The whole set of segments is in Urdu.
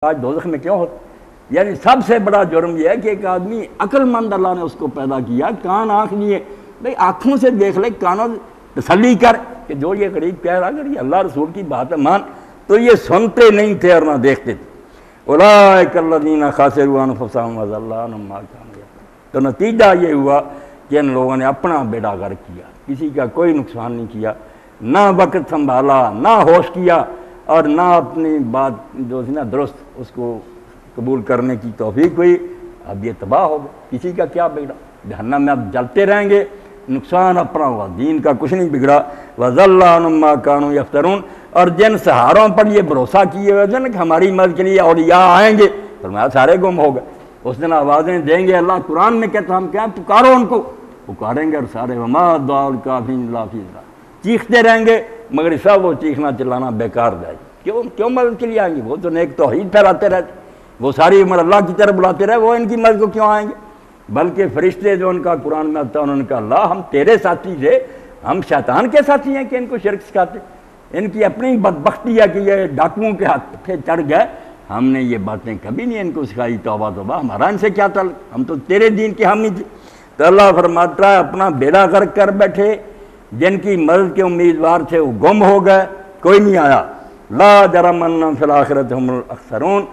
آج دوزخ میں کیوں ہوتا؟ یعنی سب سے بڑا جرم یہ ہے کہ ایک آدمی عقل مند اللہ نے اس کو پیدا کیا، کان آنکھ نہیں ہے، بھئی آنکھوں سے دیکھ لے، کانوں سے تسلی کر کہ جو یہ قریب کہہ رہا اگر یہ اللہ رسول کی بات ہے مان، تو یہ سنتے نہیں تھے اور نہ دیکھتے تھے۔ اولئک الذین خسروا انفسهم وضل عنہم ما کانوا یفترون۔ تو نتیجہ یہ ہوا کہ ان لوگوں نے اپنا بیڑا غرق کیا، کسی کا کوئی نقصان نہیں کیا، نہ وقت سنبھالا، نہ ہوش کیا، اور نہ اپنی بات جو تھی نا درست اس کو قبول کرنے کی توفیق ہوئی۔ اب یہ تباہ ہو گئے، کسی کا کیا بگڑا، جہنم میں اب جلتے رہیں گے، نقصان اپنا ہوا، دین کا کچھ نہیں بگڑا۔ وَضَلَّ عَنْهُمْ مَا كَانُوا يَفْتَرُونَ۔ اور جن سہاروں پر یہ بھروسہ کیے ہوئے تھے نا کہ ہماری مدد کے لیے اولیاء آئیں گے، فرمایا سارے گم ہو گئے۔ اس دن آوازیں دیں گے، اللہ قرآن میں کہتا ہم کیا پکارو ان کو، پکاریں گے اور سارے وَمَا دُعَاءُ الْكَافِرِينَ إِلَّا فِي ضَلَالٍ، چیختے رہیں گے مگر سب وہ چیخنا چلانا بیکار جائے گا۔ کیوں مدد کے لیے آئیں گے؟ وہ تو نیک توحید پھیلاتے رہتے، وہ ساری عمر اللہ کی طرف بلاتے رہے، وہ ان کی مدد کو کیوں آئیں گے؟ بلکہ فرشتے جو ان کا قرآن میں آتا ہے انہوں نے کہا اللہ ہم تیرے ساتھی تھے، ہم شیطان کے ساتھی ہیں کہ ان کو شرک سکھاتے؟ ان کی اپنی بدبختی ہے کہ یہ ڈاکوؤں کے ہاتھ پہ چڑھ گئے، ہم نے یہ باتیں کبھی نہیں ان کو سکھائی، توبہ توبہ، ہمارا ان سے کیا تعلق، ہم تو تیرے دین کے حامی تھے۔ تو اللہ فرماتا ہے اپنا بیڑا غرق کر بیٹھے، جن کی مدد کے امیدوار تھے وہ گم ہو گئے، کوئی نہیں آیا۔ لا جرم انہم فی الآخرۃ ھم الاخسرون۔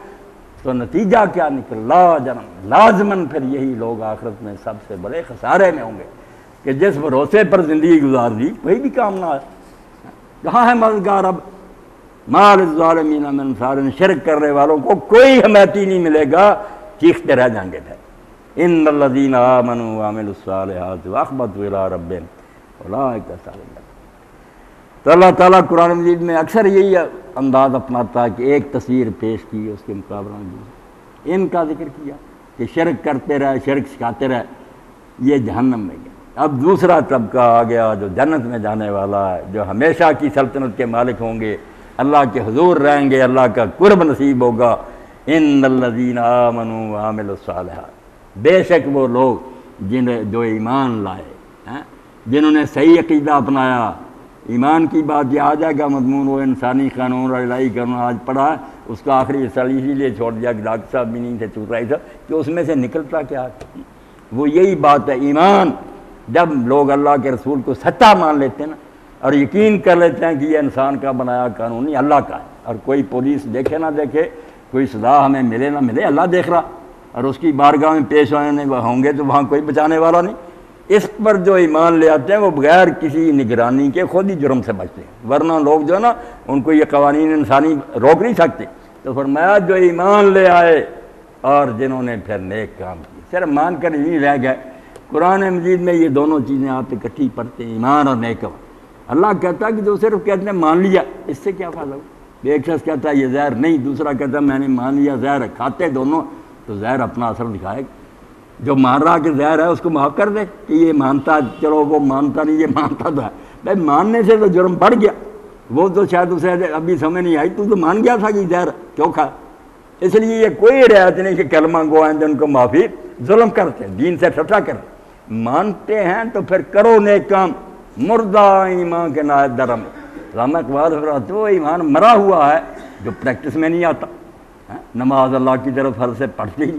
تو نتیجہ کیا نکل؟ لا جرم، لازماً پھر یہی لوگ آخرت میں سب سے بڑے خسارے میں ہوں گے کہ جس بھروسے پر زندگی گزار دی وہی بھی کام نہ آئے۔ کہاں ہے مددگار اب؟ ما للظالمین من انصار، شرک کرنے والوں کو کوئی حمایتی نہیں ملے گا، چیختے رہ جائیں گے پھر۔ ان الذین آمنوا وعملوا الصالحات واخبتوا الی ربہم اولئک اصحاب الجنہ۔ تو اللہ تعالیٰ قرآن مجید میں اکثر یہی انداز اپناتا ہے کہ ایک تصویر پیش کی، اس کے مقابلہ میں ان کا ذکر کیا کہ شرک کرتے رہے، شرک سکھاتے رہے، یہ جہنم میں گیا۔ اب دوسرا طبقہ آ گیا جو جنت میں جانے والا ہے، جو ہمیشہ کی سلطنت کے مالک ہوں گے، اللہ کے حضور رہیں گے، اللہ کا قرب نصیب ہوگا۔ ان الذین آمنوا وعملوا الصالحات، بے شک وہ لوگ جو ایمان لائے، جنہوں نے صحیح عقیدہ اپنایا۔ ایمان کی بات یہ آ جائے گا مضمون، وہ انسانی قانون اور الہی قانون آج پڑھا ہے، اس کا آخری حصہ اسی لیے چھوڑ دیا کہ ڈاکٹر صاحب بھی نہیں تھے، چوٹ رہے تھے کہ اس میں سے نکلتا کیا ہے؟ وہ یہی بات ہے، ایمان۔ جب لوگ اللہ کے رسول کو سچا مان لیتے ہیں نا اور یقین کر لیتے ہیں کہ یہ انسان کا بنایا قانون نہیں، اللہ کا ہے، اور کوئی پولیس دیکھے نہ دیکھے، کوئی سزا ہمیں ملے نہ ملے، اللہ دیکھ رہا، اور اس کی بارگاہ میں پیش ہونے ہوں گے تو وہاں کوئی بچانے والا نہیں۔ اس پر جو ایمان لے آتے ہیں وہ بغیر کسی نگرانی کے خود ہی جرم سے بچتے ہیں، ورنہ لوگ جو ہے نا ان کو یہ قوانین انسانی روک نہیں سکتے۔ تو فرمایا جو ایمان لے آئے اور جنہوں نے پھر نیک کام کیے، صرف مان کر نہیں رہ گئے۔ قرآن مجید میں یہ دونوں چیزیں آپ اکٹھی پڑھتے ہیں، ایمان اور نیک کام۔ اللہ کہتا ہے کہ جو صرف کہتے ہیں مان لیا، اس سے کیا فائدہ ہو؟ ایک شخص کہتا ہے یہ زہر نہیں، دوسرا کہتا ہے میں نے مان لیا زہر ہے، کھاتے دونوں تو زہر اپنا اثر دکھائے گا۔ جو مان رہا کہ زہر ہے اس کو معاف کر دے کہ یہ مانتا، چلو وہ مانتا نہیں، یہ مانتا تو ہے، بھائی ماننے سے تو جرم بڑھ گیا، وہ تو شاید اسے ابھی سمجھ نہیں آئی، تو مان گیا تھا کہ زہر کیوں کھا۔ اس لیے یہ کوئی رعایت نہیں کہ کلمہ گو ہیں جن کو معافی، ظلم کرتے ہیں، دین سے ٹھٹا کرتے، مانتے ہیں تو پھر کرو نیک کام۔ مردہ ایمان کے نائب درم، علامہ اقبال فرماتے وہ ایمان مرا ہوا ہے جو پریکٹس میں نہیں آتا، نماز اللہ کی طرف فرض سے پڑھتی ہی،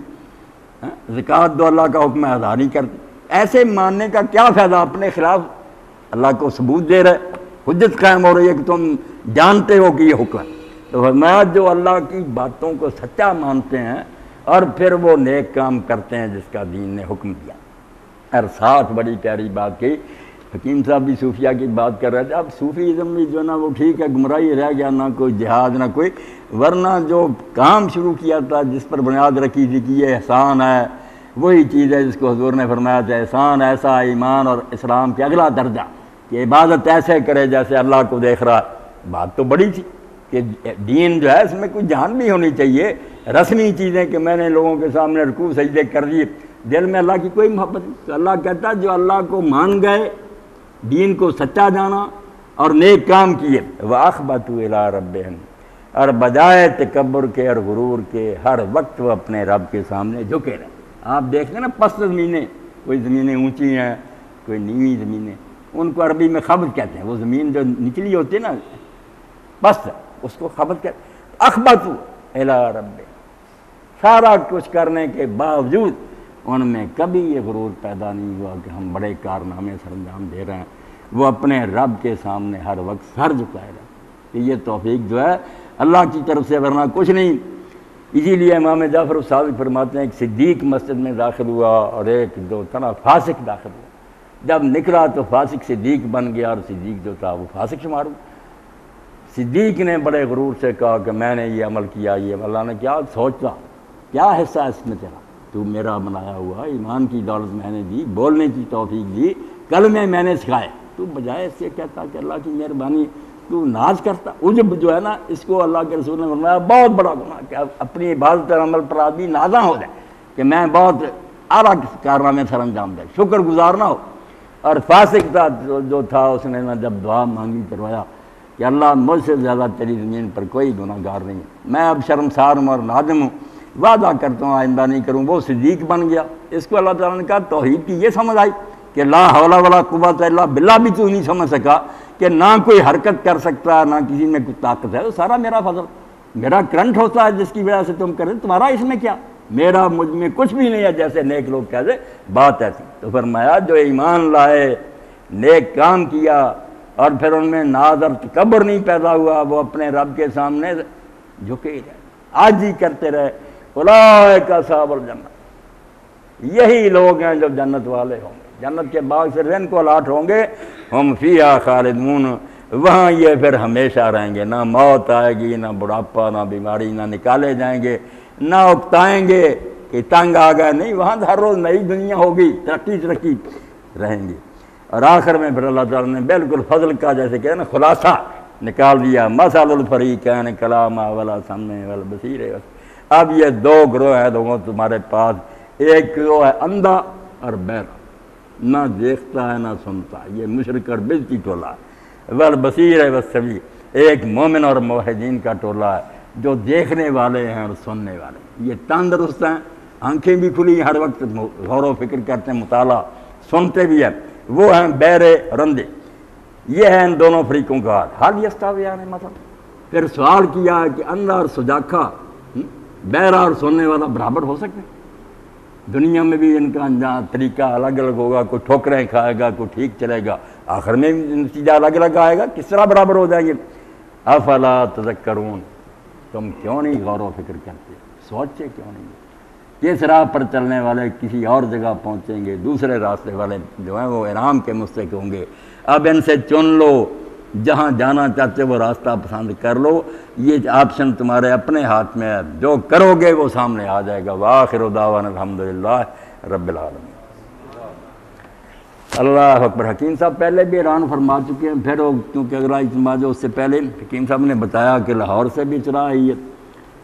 زکوٰۃ دو اللہ کا حکم ادا نہیں کرتے۔ ایسے ماننے کا کیا فائدہ؟ اپنے خلاف اللہ کو ثبوت دے رہے، حجت قائم ہو رہی ہے کہ تم جانتے ہو کہ یہ حکم ہے۔ تو فرمایا جو اللہ کی باتوں کو سچا مانتے ہیں اور پھر وہ نیک کام کرتے ہیں جس کا دین نے حکم دیا۔ اور ساتھ بڑی پیاری بات کی، حکیم صاحب بھی صوفیہ کی بات کر رہے تھے۔ اب صوفیزم بھی جو نا وہ ٹھیک ہے، گمراہی رہ گیا، نہ کوئی جہاد نہ کوئی، ورنہ جو کام شروع کیا تھا جس پر بنیاد رکھی تھی کہ یہ احسان ہے، وہی چیز ہے جس کو حضور نے فرمایا تھا احسان ایسا ایمان اور اسلام کے اگلا درجہ کہ عبادت ایسے کرے جیسے اللہ کو دیکھ رہا۔ بات تو بڑی تھی کہ دین جو ہے اس میں کوئی جان بھی ہونی چاہیے، رسمی چیزیں کہ میں نے لوگوں کے سامنے رکوع سجدے کر دیے، دل میں اللہ کی کوئی محبت نہیں۔ تو اللہ کہتا جو اللہ کو مان گئے، دین کو سچا جانا اور نیک کام کیے، وَأَخْبَتُوا إِلَىٰ رَبِّهِمْ، اور بجائے تکبر کے اور غرور کے ہر وقت وہ اپنے رب کے سامنے جھکے رہے۔ آپ دیکھتے ہیں نا پست زمینیں، کوئی زمینیں اونچی ہیں، کوئی نیوی زمینیں، ان کو عربی میں خبط کہتے ہیں، وہ زمین جو نچلی ہوتی ہے نا پست، اس کو خبط کہتے ہیں۔ اخبتوا الی رب، سارا کچھ کرنے کے باوجود ان میں کبھی یہ غرور پیدا نہیں ہوا کہ ہم بڑے کارنامے سر انجام دے رہے ہیں. وہ اپنے رب کے سامنے ہر وقت سر جھکائے رہے کہ یہ توفیق جو ہے اللہ کی طرف سے، ورنہ کچھ نہیں. اسی لیے امام جعفر الصادق فرماتے ہیں کہ صدیق مسجد میں داخل ہوا اور ایک جو تھا نا فاسق داخل ہوا. جب نکلا تو فاسق صدیق بن گیا اور صدیق جو تھا وہ فاسق شمار ہوا. صدیق نے بڑے غرور سے کہا کہ میں نے یہ عمل کیا، یہ اللہ نے کیا سوچتا، کیا حصہ اس میں تیرا، تو میرا بنایا ہوا، ایمان کی دولت میں نے دی، بولنے کی توفیق دی، کلمے میں نے سکھائے، تو بجائے اس سے کہتا کہ اللہ کی مہربانی، تو ناز کرتا. عجب جو ہے نا، اس کو اللہ کے رسول نے فرمایا بہت بڑا گناہ، کہ اپنی عبادت اور عمل پر آدمی نازاں ہو جائے کہ میں بہت اعلیٰ کارنامے سر انجام دے، شکر گزار نہ ہو. اور فاسق تھا جو تھا، اس نے نا جب دعا مانگی کروایا کہ اللہ مجھ سے زیادہ تیری زمین پر کوئی گناہ گار نہیں ہے، میں اب شرمسار ہوں اور نادم ہوں، وعدہ کرتا ہوں آئندہ نہیں کروں. وہ صدیق بن گیا. اس کو اللہ تعالیٰ نے کہا توحید کی یہ سمجھ آئی کہ لا حول ولا قوت الا باللہ بھی تو نہیں سمجھ سکا کہ نہ کوئی حرکت کر سکتا، نہ کسی میں کوئی طاقت ہے، وہ سارا میرا فضل، میرا کرنٹ ہوتا ہے جس کی وجہ سے تم کرے، تمہارا اس میں کیا، میرا مجھ میں کچھ بھی نہیں ہے، جیسے نیک لوگ کہتے بات ایسی. تو فرمایا جو ایمان لائے، نیک کام کیا اور پھر ان میں ناز اور تکبر نہیں پیدا ہوا، وہ اپنے رب کے سامنے جھکے ہی رہے، آج ہی کرتے رہے. اولئک اصحاب الجنہ، یہی لوگ ہیں جو جنت والے ہوں گے. جنت کے باغ صرف ان کو الاٹ ہوں گے، ہم فیہا خالدون، وہاں یہ پھر ہمیشہ رہیں گے، نہ موت آئے گی، نہ بڑھاپا، نہ بیماری، نہ نکالے جائیں گے، نہ اکتائیں گے کہ تنگ آ گئے، نہیں، وہاں ہر روز نئی دنیا ہوگی، ترقی رہیں گی. اور آخر میں پھر اللہ تعالیٰ نے بالکل فضل کا جیسے کہ نا خلاصہ نکال دیا، مثل الفریقین کلاما ولا سمع ولا بصیر. اب یہ دو گروہ ہیں لوگوں تمہارے پاس، ایک گروہ ہے اندھا اور بہرا، نہ دیکھتا ہے نہ سنتا، یہ مشرک اور بدعتی ٹولہ ہے. والبصیر ہے والسمیع، ایک مومن اور موحدین کا ٹولہ ہے جو دیکھنے والے ہیں اور سننے والے ہیں. یہ تندرست ہیں، آنکھیں بھی کھلی، ہر وقت غور و فکر کرتے ہیں، مطالعہ سنتے بھی ہیں. وہ ہیں بہرے رندے. یہ ہے ان دونوں فریقوں کا حال. حال یستویان مثلا. پھر سوال کیا کہ اندھا اور سجاکھا، بہرا اور سننے والا برابر ہو سکتے ہیں؟ دنیا میں بھی ان کا انجام طریقہ الگ الگ ہوگا، کوئی ٹھوکریں کھائے گا، کوئی ٹھیک چلے گا، آخر میں نتیجہ الگ الگ آئے گا، کس طرح برابر ہو جائیں گے؟ افلا تذکرون، تم کیوں نہیں غور و فکر کرتے، سوچے کیوں نہیں؟ کس راہ پر چلنے والے کسی اور جگہ پہنچیں گے، دوسرے راستے والے جو ہیں وہ انعام کے مستحق ہوں گے. اب ان سے چن لو، جہاں جانا چاہتے وہ راستہ پسند کر لو، یہ آپشن تمہارے اپنے ہاتھ میں ہے، جو کرو گے وہ سامنے آ جائے گا. وآخر دعوانا الحمدللہ رب العالمین. اللہ اکبر. حکیم صاحب پہلے بھی اعلان فرما چکے ہیں، پھر کیونکہ اگر اجتماع جو اس سے پہلے حکیم صاحب نے بتایا کہ لاہور سے بھی چلا ہے یہ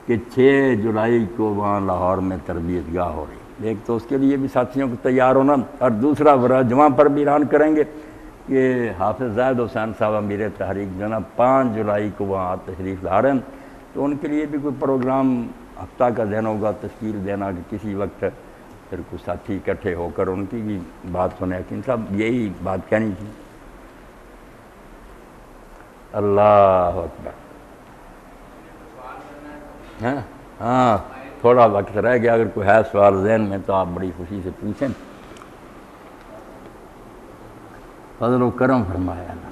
کہ 6 جولائی کو وہاں لاہور میں تربیت گاہ ہو رہی. ایک تو اس کے لیے بھی ساتھیوں کو تیار ہونا، اور دوسرا برا جمعہ پر بھی اعلان کریں گے کہ حافظ زاہد حسین صاحب امیر تحریک جو ہے نا 5 جولائی کو وہاں تشریف لا رہے ہیں، تو ان کے لیے بھی کوئی پروگرام ہفتہ کا دن ہوگا تشکیل دینا کہ کسی وقت پھر کچھ ساتھی اکٹھے ہو کر ان کی بھی بات سنیں. حکیم صاحب یہی بات کہنی تھی. اللہ اکبر. ہاں تھوڑا وقت رہ گیا، اگر کوئی ہے سوال ذہن میں تو آپ بڑی خوشی سے پوچھیں. فضل و کرم فرمایا نا،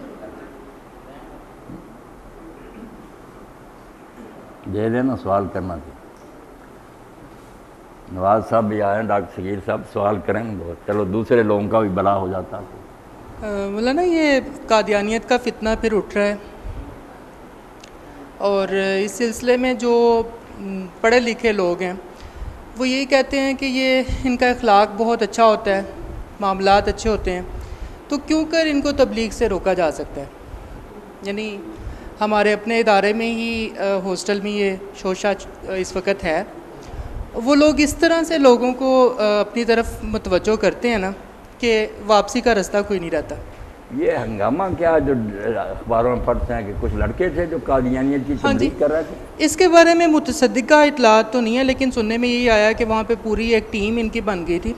دے دینا سوال کرنا تھی. نواز صاحب بھی آئے ہیں، ڈاکٹر شکیر صاحب سوال کریں گے، چلو دوسرے لوگوں کا بھی بلا ہو جاتا. مولانا یہ قادیانیت کا فتنہ پھر اٹھ رہا ہے، اور اس سلسلے میں جو پڑھے لکھے لوگ ہیں وہ یہی کہتے ہیں کہ یہ ان کا اخلاق بہت اچھا ہوتا ہے، معاملات اچھے ہوتے ہیں، تو کیوں کر ان کو تبلیغ سے روکا جا سکتا ہے؟ یعنی ہمارے اپنے ادارے میں ہی ہاسٹل میں یہ شوشہ اس وقت ہے، وہ لوگ اس طرح سے لوگوں کو اپنی طرف متوجہ کرتے ہیں نا کہ واپسی کا رستہ کوئی نہیں رہتا. یہ ہنگامہ کیا جو اخباروں میں پڑھتے ہیں کہ کچھ لڑکے تھے جو قادیانیت کی تبلیغ کر رہے تھے؟ اس کے بارے میں متصدقہ اطلاعات تو نہیں ہے، لیکن سننے میں یہی آیا کہ وہاں پہ پوری ایک ٹیم ان کی بن گئی تھی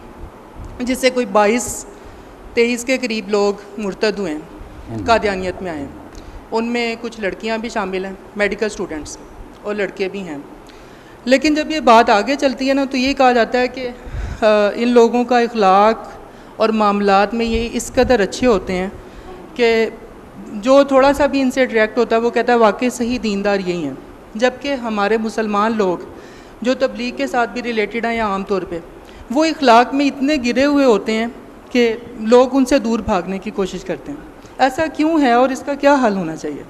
جس سے کوئی 22-23 کے قریب لوگ مرتد ہوئے ہیں، قادیانیت میں آئے ہیں. ان میں کچھ لڑکیاں بھی شامل ہیں، میڈیکل اسٹوڈنٹس، اور لڑکے بھی ہیں. لیکن جب یہ بات آگے چلتی ہے نا تو یہ کہا جاتا ہے کہ ان لوگوں کا اخلاق اور معاملات میں یہ اس قدر اچھے ہوتے ہیں کہ جو تھوڑا سا بھی ان سے ڈائریکٹ ہوتا ہے وہ کہتا ہے واقعی صحیح دیندار یہی ہیں، جبکہ ہمارے مسلمان لوگ جو تبلیغ کے ساتھ بھی ریلیٹڈ ہیں یا عام طور پہ وہ اخلاق میں اتنے گرے ہوئے ہوتے ہیں کہ لوگ ان سے دور بھاگنے کی کوشش کرتے ہیں۔ ایسا کیوں ہے اور اس کا کیا حل ہونا چاہیے؟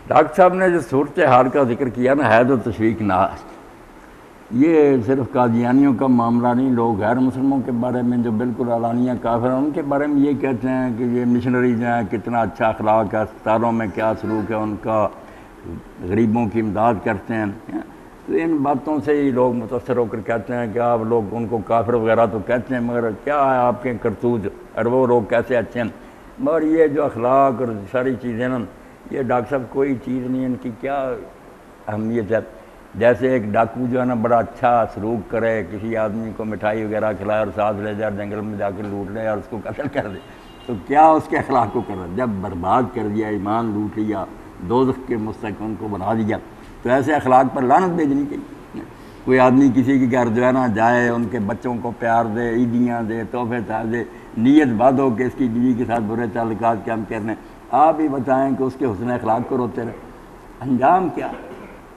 ڈاکٹر صاحب نے جو صورتحال کا ذکر کیا نا، ہے تو تشویقناک۔ یہ صرف قادیانیوں کا معاملہ نہیں، لوگ غیر مسلموں کے بارے میں جو بالکل علانیہ کافر ہیں ان کے بارے میں یہ کہتے ہیں کہ یہ مشنریز ہیں، کتنا اچھا اخلاق ہے، اسپتالوں میں کیا سلوک ہے ان کا، غریبوں کی امداد کرتے ہیں۔ تو ان باتوں سے ہی لوگ متاثر ہو کر کہتے ہیں کہ آپ لوگ ان کو کافر وغیرہ تو کہتے ہیں، مگر کیا ہے آپ کے کرتوت اور وہ لوگ کیسے اچھے ہیں۔ مگر یہ جو اخلاق اور ساری چیزیں نا، یہ ڈاکٹر صاحب کوئی چیز نہیں، ان کی کیا اہمیت ہے۔ جیسے ایک ڈاکو جو ہے نا بڑا اچھا سلوک کرے، کسی آدمی کو مٹھائی وغیرہ کھلائے اور ساتھ لے جائے جنگل میں جا کے لوٹ لے اور اس کو قتل کر دے، تو کیا اس کے اخلاق کو کر رہا ہے؟ جب برباد کر دیا، ایمان لوٹ لیا، دوزخ کے مستحق کو بنا دیا، تو ایسے اخلاق پر لعنت بھیجنی چاہیے۔ کوئی آدمی کسی کے گھر جو ہے نا جائے، ان کے بچوں کو پیار دے، عیدیاں دے، تحفے دے، نیت بات ہو کہ اس کی بیوی کے ساتھ برے تعلقات کیا ہم کرنے، آپ ہی بتائیں کہ اس کے حسن اخلاق کو روتے رہے۔ انجام کیا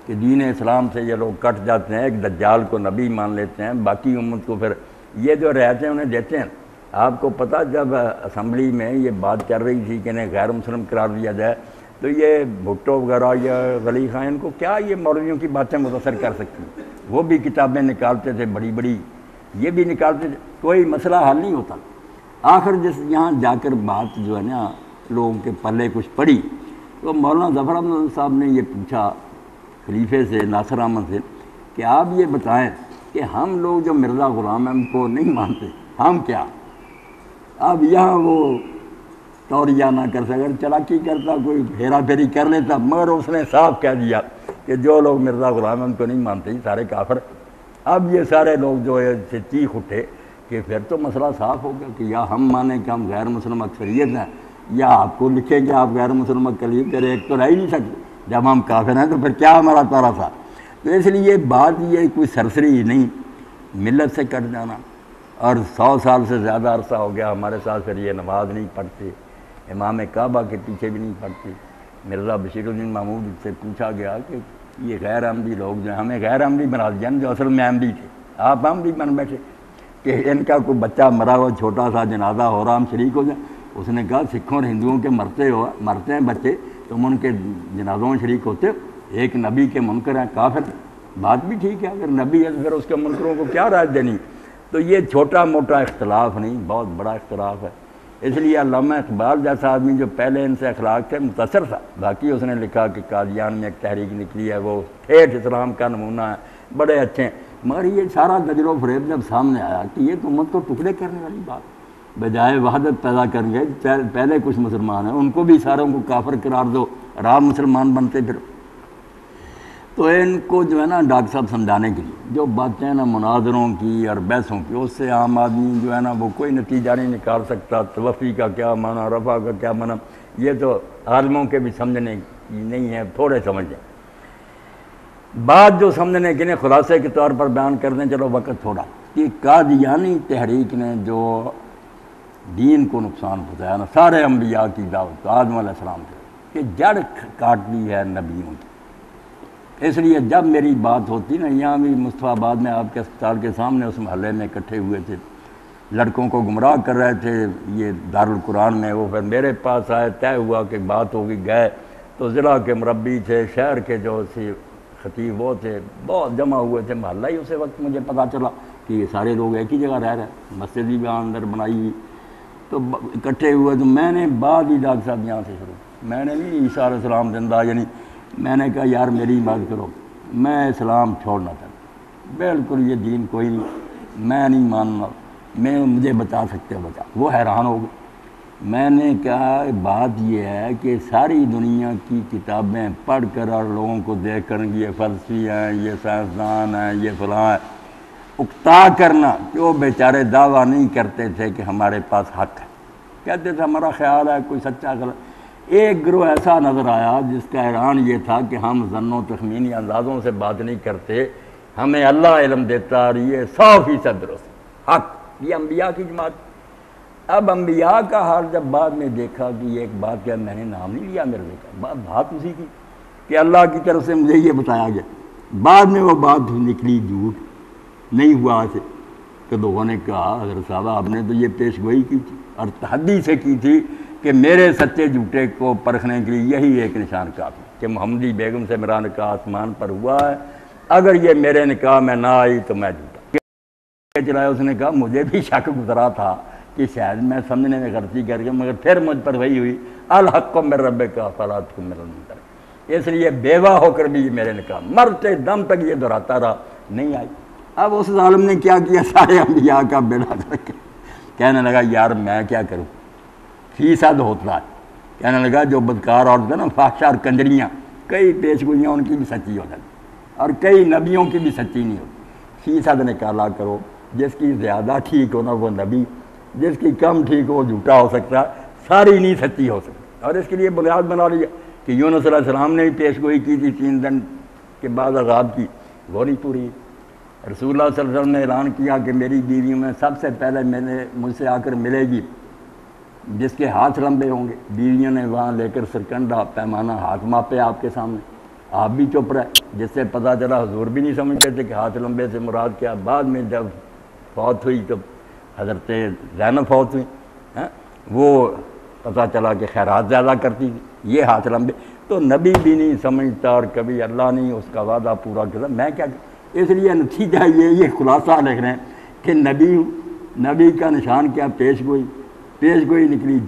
کہ دین اسلام سے یہ لوگ کٹ جاتے ہیں، ایک دجال کو نبی مان لیتے ہیں، باقی امت کو پھر یہ جو رعایتیں انہیں دیتے ہیں۔ آپ کو پتہ جب اسمبلی میں یہ بات چل رہی تھی کہ انہیں غیر مسلم قرار دیا جائے، تو یہ بھٹو وغیرہ یا ولی خان ان کو کیا یہ مولویوں کی باتیں متاثر کر سکتی ہیں؟ وہ بھی کتابیں نکالتے تھے بڑی بڑی، یہ بھی نکالتے تھے، کوئی مسئلہ حل نہیں ہوتا۔ آخر جس یہاں جا کر بات جو ہے نا لوگوں کے پلے کچھ پڑی، تو مولانا ظفر احمد صاحب نے یہ پوچھا خلیفے سے، ناصر احمد سے، کہ آپ یہ بتائیں کہ ہم لوگ جو مرزا غلام احمد کو نہیں مانتے، ہم کیا؟ اب یہاں وہ توریہ نہ کر سکے، اگر چلاکی کرتا کوئی ہیرا پھیری کر لیتا، مگر اس نے صاف کہہ دیا کہ جو لوگ مرزا غلام احمد کو نہیں مانتے یہ سارے کافر۔ اب یہ سارے لوگ جو ہے سے چیخ اٹھے کہ پھر تو مسئلہ صاف ہو گیا کہ یا ہم مانیں کہ ہم غیر مسلم اکثریت ہیں، یا آپ کو لکھیں کہ آپ غیر مسلم اکثریت کرے، ایک تو رہ ہی نہیں سکتے۔ جب ہم کافر ہیں تو پھر کیا ہمارا تارا تھا؟ تو اس لیے یہ بات یہ کوئی سرسری نہیں، ملت سے کٹ جانا۔ اور 100 سال سے زیادہ عرصہ ہو گیا ہمارے ساتھ پھر یہ نماز نہیں پڑھتے، امام کعبہ کے پیچھے بھی نہیں پڑھتے۔ مرزا بشیر الدین محمود سے پوچھا گیا کہ یہ غیر احمدی لوگ جو ہیں، ہمیں غیر احمدی بنا دیا جو اصل میں احمدی تھے، آپ احمدی بن بیٹھے کہ ان کا کوئی بچہ مرا ہوا چھوٹا سا جنازہ ہو رہا ہم شریک ہو جائیں۔ اس نے کہا سکھوں اور ہندوؤں کے مرتے ہیں بچے، تم ان کے جنازوں میں شریک ہوتے ہو، ایک نبی کے منکر ہیں کافر۔ بات بھی ٹھیک ہے، اگر نبی ہے تو پھر اس کے منکروں کو کیا رائے دینی؟ تو یہ چھوٹا موٹا اختلاف نہیں، بہت بڑا اختلاف ہے۔ اس لیے علامہ اقبال جیسا آدمی جو پہلے ان سے اخلاق سے متاثر تھا، باقی اس نے لکھا کہ قادیان میں ایک تحریک نکلی ہے، وہ ٹھیٹھ اسلام کا نمونہ ہے، بڑے اچھے ہیں، مگر یہ سارا دجل و فریب جب سامنے آیا کہ یہ تو امت کو ٹکڑے کرنے والی بات، بجائے وحدت پیدا کریں گے، پہلے کچھ مسلمان ہیں ان کو بھی ساروں کو کافر قرار دو اور آپ مسلمان بنتے پھر۔ تو ان کو جو ہے نا ڈاکٹر صاحب سمجھانے کے لیے جو باتیں نا مناظروں کی اور بحثوں کی، اس سے عام آدمی جو ہے نا وہ کوئی نتیجہ نہیں نکال سکتا۔ توفی کا کیا معنی، رفع کا کیا معنی، یہ تو عالموں کے بھی سمجھنے کی نہیں ہے، تھوڑے سمجھیں۔ بات جو سمجھنے کے لیے خلاصے کے طور پر بیان کر دیں، چلو وقت تھوڑا، کہ قادیانی تحریک نے جو دین کو نقصان پہنچایا نا، سارے انبیاء کی دعوت آدم علیہ السلام سے، کہ جڑ کاٹ دی ہے نبیوں کی۔ اس لیے جب میری بات ہوتی نا، یہاں بھی مصطفیٰ آباد میں آپ کے اسپتال کے سامنے اس محلے میں اکٹھے ہوئے تھے، لڑکوں کو گمراہ کر رہے تھے یہ دارالقرآن میں، وہ پھر میرے پاس آئے، طے ہوا کہ بات ہوگی، گئے تو ضلع کے مربی تھے، شہر کے جو خطیب وہ تھے، بہت جمع ہوئے تھے محلہ ہی۔ اسی وقت مجھے پتہ چلا کہ یہ سارے لوگ ایک ہی جگہ رہ رہے ہیں، مسجد بھی وہاں اندر بنائی ہوئی، تو اکٹھے ہوئے۔ تو میں نے بعد ہی ڈاکٹر صاحب یہاں سے شروع، میں نے نہیں عیسیٰ علیہ السلام زندہ، یعنی میں نے کہا یار میری بات کرو، میں اسلام چھوڑنا چاہتا، بالکل یہ دین کوئی نہیں، میں نہیں ماننا، مجھے بتا سکتے ہو بتا۔ وہ حیران ہو گئے۔ میں نے کہا بات یہ ہے کہ ساری دنیا کی کتابیں پڑھ کر اور لوگوں کو دیکھ کر یہ فلسفی ہیں، یہ سائنسدان ہیں، یہ فلاں ہے، اکتا کرنا کہ وہ بیچارے دعویٰ نہیں کرتے تھے کہ ہمارے پاس حق ہے، کہتے تھے ہمارا خیال ہے کوئی سچا غلط۔ ایک گروہ ایسا نظر آیا جس کا اعلان یہ تھا کہ ہم ظن و تخمینی اندازوں سے بات نہیں کرتے، ہمیں اللہ علم دیتا اور یہ 100% درست حق۔ یہ انبیاء کی جماعت۔ اب انبیاء کا حال جب بعد میں دیکھا کہ یہ ایک بات کیا، میں نے نام نہیں لیا میرے کا، بات اسی کی کہ اللہ کی طرف سے مجھے یہ بتایا گیا، بعد میں وہ بات نکلی جھوٹ نہیں ہوا سے، کہ لوگوں نے کہا حضرت صاحب آپ نے تو یہ پیش گوئی کی تھی اور تحدی سے کی تھی کہ میرے سچے جھوٹے کو پرکھنے کے لیے یہی ایک نشان کافی کہ محمدی بیگم سے میرا نکاح آسمان پر ہوا ہے، اگر یہ میرے نکاح میں نہ آئی تو میں جھوٹا چلایا۔ اس نے کہا مجھے بھی شک گزرا تھا کہ شاید میں سمجھنے میں غلطی کر کے، مگر پھر مجھ پر وہی ہوئی الحق من ربک فلا تکن من الممترین، اس لیے بیوہ ہو کر بھی یہ میرے نکاح مرتے دم تک یہ دہراتا رہا، نہیں آئی۔ اب اس ظالم نے کیا کیا، سارے انبیاء کا بیڑا کر کے کہنے لگا یار میں کیا کروں، فیصد ہوتا ہے، کہنے لگا جو بدکار عورت ہے نا، فحشا اور کنجریاں، کئی پیش گوئیاں ان کی بھی سچی ہو جاتی اور کئی نبیوں کی بھی سچی نہیں ہوتی، فیصد نکالا کرو، جس کی زیادہ ٹھیک ہو نا وہ نبی، جس کی کم ٹھیک ہو وہ جھوٹا ہو سکتا، ساری نہیں سچی ہو سکتی۔ اور اس کے لیے بنیاد بنا لیا کہ یونس علیہ السلام نے بھی پیش گوئی کی تھی 3 دن کے بعد عذاب کی، وہ نہیں پوری۔ رسول اللہ صلی اللہ علیہ وسلم نے اعلان کیا کہ میری بیویوں میں سب سے پہلے مجھ سے آ کر ملے گی جس کے ہاتھ لمبے ہوں گے۔ بیویوں نے وہاں لے کر سرکنڈا پیمانہ ہاتھ ماپے آپ کے سامنے، آپ بھی چپ رہے، جس سے پتہ چلا حضور بھی نہیں سمجھتے تھے کہ ہاتھ لمبے سے مراد کیا۔ بعد میں جب فوت ہوئی تو حضرت زینب فوت ہوئی، وہ پتہ چلا کہ خیرات زیادہ کرتی تھی، یہ ہاتھ لمبے، تو نبی بھی نہیں سمجھتا اور کبھی اللہ نہیں اس کا وعدہ پورا کرتا، میں کیا کروں۔ اس لیے نتیجہ یہ خلاصہ لکھ رہے ہیں کہ نبی کا نشان کیا، پیش گوئی نکلی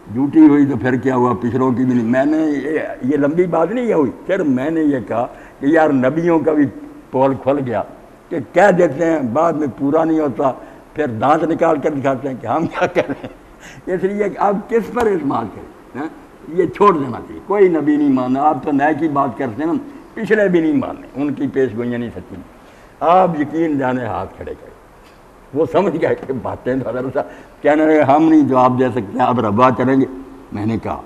جھوٹی ہوئی تو پھر کیا ہوا، پچھلوں کی بھی نہیں۔ میں نے یہ لمبی بات نہیں ہوئی، پھر میں نے یہ کہا کہ یار نبیوں کا بھی پول کھل گیا کہ کہہ دیتے ہیں بعد میں پورا نہیں ہوتا، پھر دانت نکال کر دکھاتے ہیں کہ ہم کیا کر رہے ہیں۔ اس لیے کہ آپ کس پر اعتماد کریں، یہ چھوڑ دینا چاہیے، کوئی نبی نہیں ماننا۔ آپ تو نئے کی بات کرتے ہیں نا، پچھلے بھی نہیں ماننے، ان کی پیش گوئیاں نہیں سچی، آپ یقین جانے ہاتھ کھڑے کریں۔ وہ سمجھ گئے کہ باتیں تو حضرت صاحب کہنے لگے ہم نہیں جواب دے سکتے، آپ ربا چلیں گے۔ میں نے کہا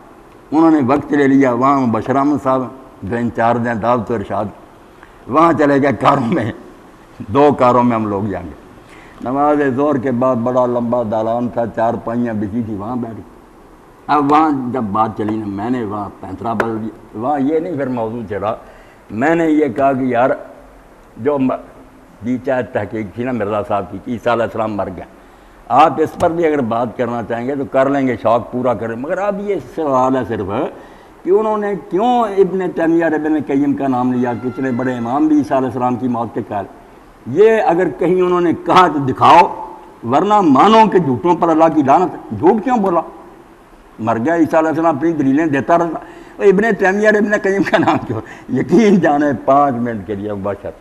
انہوں نے وقت لے لیا، وہاں بشر احمد صاحب جو انچارج ہیں دعوت و ارشاد، وہاں چلے گئے کاروں میں، 2 کاروں میں ہم لوگ جائیں گے۔ نماز ظہر کے بعد بڑا لمبا دالان تھا، 4 پائیاں بچھی تھی، وہاں بیٹھ گئے۔ اب وہاں جب بات چلی نا، میں نے وہاں پینترا بدل دیا، وہاں یہ نہیں پھر موضوع چلا، میں نے یہ کہا کہ یار جو چاہے تحقیق تھی نا مرزا صاحب کی کہ عیسیٰ علیہ السلام مر گئے، آپ اس پر بھی اگر بات کرنا چاہیں گے تو کر لیں گے، شوق پورا کریں، مگر اب یہ سوال ہے صرف کہ انہوں نے کیوں ابن تیمیہ اور ابن قیم کا نام لیا، کہ اتنے بڑے امام بھی عیسیٰ علیہ السلام کی موت کے قائل۔ یہ اگر کہیں انہوں نے کہا تو دکھاؤ، ورنہ مانو کہ جھوٹوں پر اللہ کی لعنت۔ جھوٹ کیوں بولا، مر گیا عیسیٰ علیہ السلام، اپنی دلیلیں دیتا رہتا، ابن تیمیہ اور ابن قیم کا نام کیوں؟ یقین جانے 5 منٹ کے لیے بشر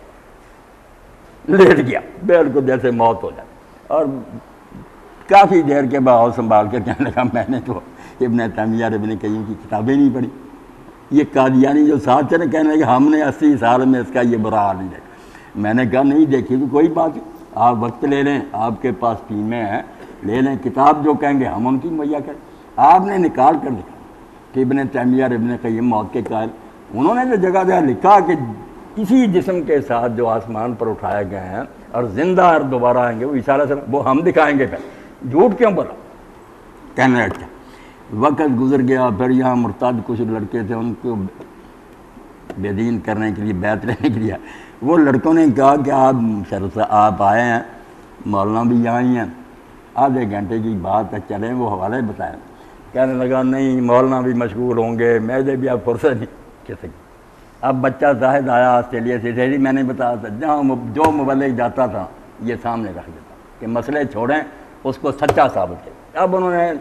لیٹ گیا، بالکل جیسے موت ہو جائے، اور کافی دیر کے بعد سنبھال کے کہنے لگا میں نے تو ابن تیمیہ اور ابن قیم کی کتابیں نہیں پڑھی۔ یہ قادیانی جو ساتھ تھے نا، کہنے لگے ہم نے 80 سال میں اس کا یہ برا حال نہیں دیکھا۔ میں نے کہا نہیں دیکھی تو کوئی بات نہیں، آپ وقت لے لیں، آپ کے پاس ٹیمیں ہیں، لے لیں کتاب، جو کہیں گے ہم ان کی مہیا کریں۔ آپ نے نکال کر دکھا کہ ابن تیمیہ اور ابن قیم موت کے قائل۔ انہوں نے تو جگہ جگہ لکھا کہ کسی جسم کے ساتھ جو آسمان پر اٹھائے گئے ہیں اور زندہ اور دوبارہ آئیں گے وہ عیسیٰ علیہ السلام، وہ ہم دکھائیں گے۔ پھر جھوٹ کیوں بولا؟ کہنے اچھا وقت گزر گیا، پھر یہاں مرتد کچھ لڑکے تھے، ان کو بے دین کرنے کے لیے، بیعت لینے کے لیے، وہ لڑکوں نے کہا کہ آپ آئے ہیں، مولانا بھی یہاں ہی ہیں، آدھے گھنٹے کی بات ہے، چلیں وہ حوالے بتائیں۔ کہنے لگا نہیں مولانا بھی مشغول ہوں گے، میرے بھی اب فرصت نہیں کہہ سکتے۔ اب بچہ زاہد آیا آسٹریلیا سے، میں نے بتایا تھا جہاں جو مبلغ جاتا تھا یہ سامنے رکھ دیتا کہ مسئلے چھوڑیں، اس کو سچا ثابت کریں۔ اب انہوں نے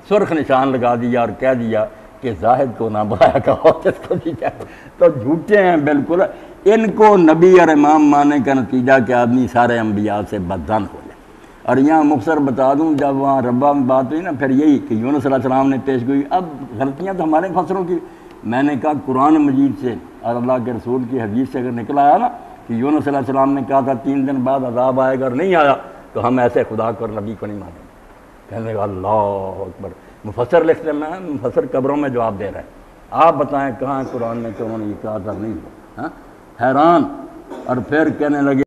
سرخ نشان لگا دیا اور کہہ دیا کہ زاہد کو نہ بلایا کہو، جس کو دیا تو جھوٹے ہیں بالکل۔ ان کو نبی اور امام ماننے کا نتیجہ کہ آدمی سارے انبیاء سے بدظن ہو جائے۔ اور یہاں مختصر بتا دوں، جب وہاں ربا میں بات ہوئی نا، پھر یہی کہ یونس علیہ السلام نے پیش گوئی، اب غلطیاں تو ہمارے فسروں کی۔ میں نے کہا قرآن مجید سے اور اللہ کے رسول کی حدیث سے اگر نکل آیا نا کہ یونس علیہ السلام نے کہا تھا 3 دن بعد عذاب آئے گا اور نہیں آیا، تو ہم ایسے خدا کو اور نبی کو نہیں مانیں گے۔ کہنے لگا اللہ اکبر، مفسر لکھتے ہیں، مفسر قبروں میں جواب دے رہا ہے، آپ بتائیں کہاں قرآن میں کہ انہوں نے یہ کہا تھا؟ نہیں ہوا، حیران، اور پھر کہنے لگے